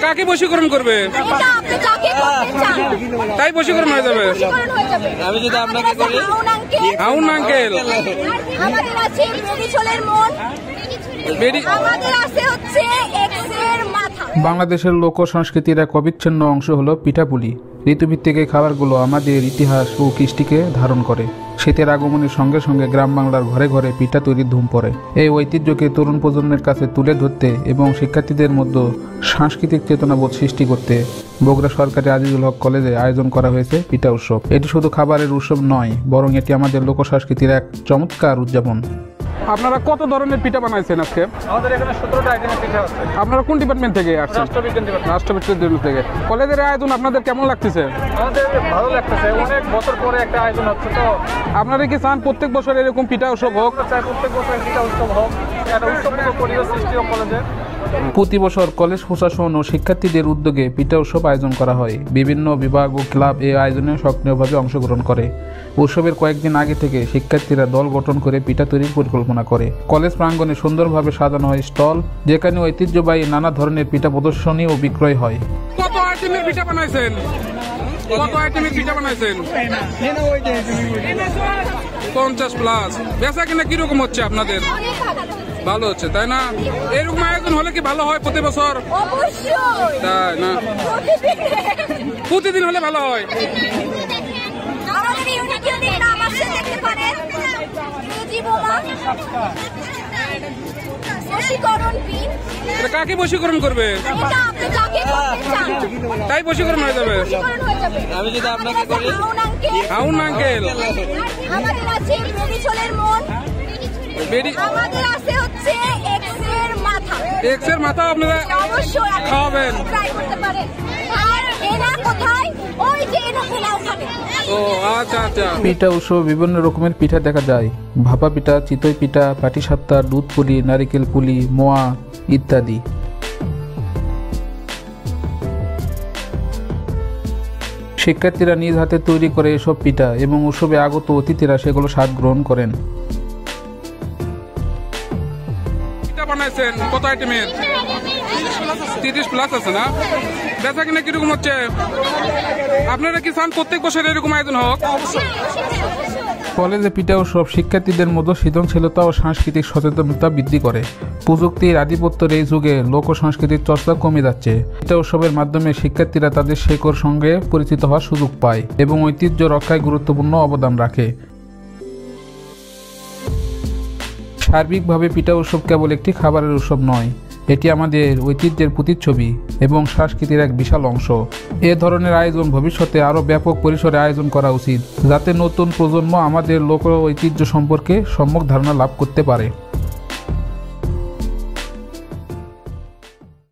কাকে বশীকরণ করবে? তাই বশীকরণ হয়ে যাবে। আমি যদি আপনাকে করি হাউন আঙ্কেল, আমাদের আছে মেডিসোলের মন, আমাদের আছে হচ্ছে এক্সের মাথা। বাংলাদেশের লোক সংস্কৃতির এক অবিচ্ছিন্ন অংশ হলো পিঠাপুলি। ঋতুভিত্তিক এই খাবারগুলো আমাদের ইতিহাস ও কৃষ্টিকে ধারণ করে। শীতের আগমনের সঙ্গে সঙ্গে গ্রাম বাংলার ঘরে ঘরে পিঠা তৈরির ধুম পড়ে। এই ঐতিহ্যকে তরুণ প্রজন্মের কাছে তুলে ধরতে এবং শিক্ষার্থীদের মধ্যে সাংস্কৃতিক চেতনাবোধ সৃষ্টি করতে বগুড়া সরকারি আজিজুল হক কলেজে আয়োজন করা হয়েছে পিঠা উৎসব। এটি শুধু খাবারের উৎসব নয়, বরং এটি আমাদের লোক সংস্কৃতির এক চমৎকার উদযাপন। আপনারা কত ধরনের পিঠা বানাইছেন আজকে? আমাদের এখানে 17টা আইটেমের পিঠা আছে। আপনারা কোন ডিপার্টমেন্ট থেকে আসছেন? রাষ্ট্রবিজ্ঞান থেকে। কলেজের আয়োজন আপনাদের কেমন লাগতেছে? আমাদের ভালো লাগতেছে, অনেক বছর পরে একটা আয়োজন হচ্ছে। তো আপনারা কি চান প্রত্যেক বছর এরকম পিঠা উৎসব হোক? চাই প্রত্যেক বছর পিঠা উৎসব হোক, একটা উৎসবমুখর পরিবেশ সৃষ্টি হোক কলেজে। প্রতি বছর কলেজ প্রশাসন ও শিক্ষার্থীদের উদ্যোগে পিঠা উৎসব আয়োজন করা হয়। বিভিন্ন বিভাগ ও ক্লাব এই আয়োজনে সক্রিয়ভাবে অংশগ্রহণ করে। উৎসবের কয়েকদিন আগে থেকে শিক্ষার্থীরা দল গঠন করে পিঠা তৈরির পরিকল্পনা করে। কলেজ প্রাঙ্গণে সুন্দরভাবে সাজানো হয় স্টল, যেখানে ঐতিহ্যবাহী নানা ধরনের পিঠা প্রদর্শনী ও বিক্রয় হয়। কত আইটেমের পিঠা বানাইছেন? 50 প্লাস। বেচা কিনা কিরকম হচ্ছে আপনাদের? ভালো হচ্ছে, তাই না? এরকম আয়োজন হলে কি ভালো হয় প্রতি বছর? তাই না? প্রতিদিন হলে ভালো হয়। কাকে বশীকরণ করবে? তাই বশীকরণ হয়ে যাবে। আমি যদি আপনাকে করি হাউন আঙ্কেল, আমাদের আছে মেডিসোলের মন, আমাদের আছে হচ্ছে এক্সের মাথা। এক্সের মাথা আপনারা অবশ্যই খাওয়াবেন। ট্রাই করতে পারেন। আর এনা কোথায়? ওই যে এনা খেলা ওখানে। ও আচ্ছা আচ্ছা। পিঠা উৎসবে বিভিন্ন রকমের পিঠা দেখা যায়। ভাপা পিঠা, চিতই পিঠা, পাটিসাপটা, দুধ পুলি, নারিকেল পুলি, মোয়া ইত্যাদি। শিক্ষার্থীরা নিজ হাতে তৈরি করে এসব পিঠা এবং উৎসবে আগত অতিথিরা সেগুলো স্বাদ গ্রহণ করেন। পিঠা বানাইছেন কত আইটেমের? 30 প্লাস আছে না? বেচা কিনা কিরকম হচ্ছে? আপনারা কি চান প্রত্যেক বছর এরকম আয়োজন হোক? কলেজে পিঠা উৎসব শিক্ষার্থীদের মধ্যে সৃজনশীলতা ও সাংস্কৃতিক সচেতনতা বৃদ্ধি করে। প্রযুক্তির আধিপত্যের এই যুগে লোক সংস্কৃতির চর্চা কমে যাচ্ছে। পিঠা উৎসবের মাধ্যমে শিক্ষার্থীরা তাদের শেকড় সঙ্গে পরিচিত হওয়ার সুযোগ পায় এবং ঐতিহ্য রক্ষায় গুরুত্বপূর্ণ অবদান রাখে। সার্বিকভাবে পিঠা উৎসব কেবল একটি খাবারের উৎসব নয়, এটি আমাদের ঐতিহ্যের প্রতিচ্ছবি এবং সংস্কৃতির এক বিশাল অংশ। এ ধরনের আয়োজন ভবিষ্যতে আরও ব্যাপক পরিসরে আয়োজন করা উচিত, যাতে নতুন প্রজন্ম আমাদের লোক ঐতিহ্য সম্পর্কে সম্যক ধারণা লাভ করতে পারে।